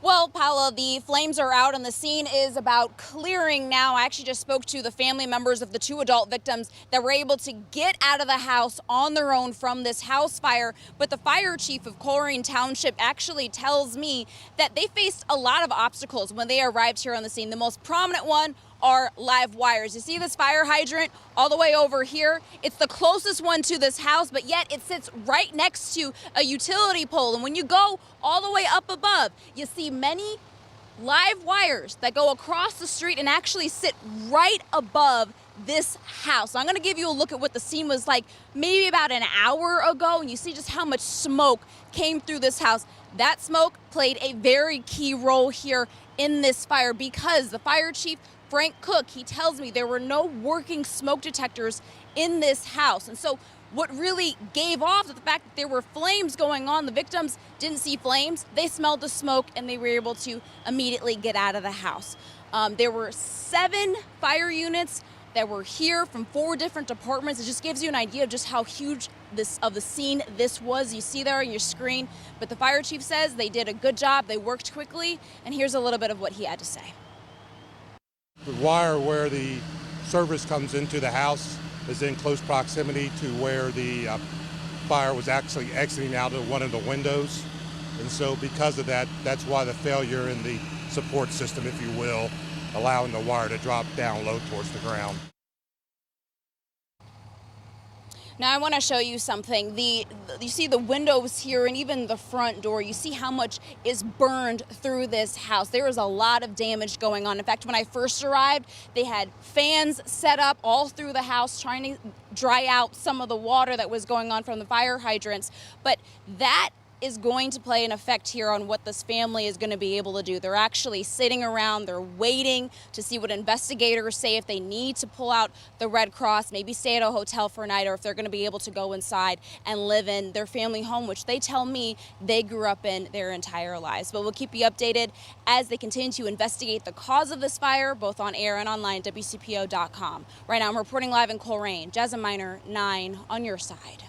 Well, Paula, the flames are out and the scene is about clearing now. I actually just spoke to the family members of the two adult victims that were able to get out of the house on their own from this house fire. But the fire chief of Colerain Township actually tells me that they faced a lot of obstacles when they arrived here on the scene. The most prominent one are live wires. You see this fire hydrant all the way over here? It's the closest one to this house, but yet it sits right next to a utility pole. And when you go all the way up above, you see many live wires that go across the street and actually sit right above this house. So I'm gonna give you a look at what the scene was like maybe about an hour ago, and you see just how much smoke came through this house. That smoke played a very key role here in this fire because the fire chief, Frank Cook, he tells me there were no working smoke detectors in this house. And so what really gave off the fact that there were flames going on, the victims didn't see flames, they smelled the smoke and they were able to immediately get out of the house. There were 7 fire units that were here from 4 different departments. It just gives you an idea of just how huge the scene this was. You see there on your screen, but the fire chief says they did a good job, they worked quickly, and here's a little bit of what he had to say. The wire where the service comes into the house is in close proximity to where the fire was actually exiting out of one of the windows. And so because of that, that's why the failure in the support system, if you will, allowing the wire to drop down low towards the ground. Now I want to show you something. You see the windows here and even the front door. You see how much is burned through this house. There is a lot of damage going on. In fact, when I first arrived, they had fans set up all through the house trying to dry out some of the water that was going on from the fire hydrants. But that is going to play an effect here on what this family is going to be able to do. They're actually sitting around, they're waiting to see what investigators say if they need to pull out the Red Cross, maybe stay at a hotel for a night, or if they're going to be able to go inside and live in their family home, which they tell me they grew up in their entire lives. But we'll keep you updated as they continue to investigate the cause of this fire, both on air and online at WCPO.com. Right now I'm reporting live in Colerain. Jasmine Miner, 9 on your side.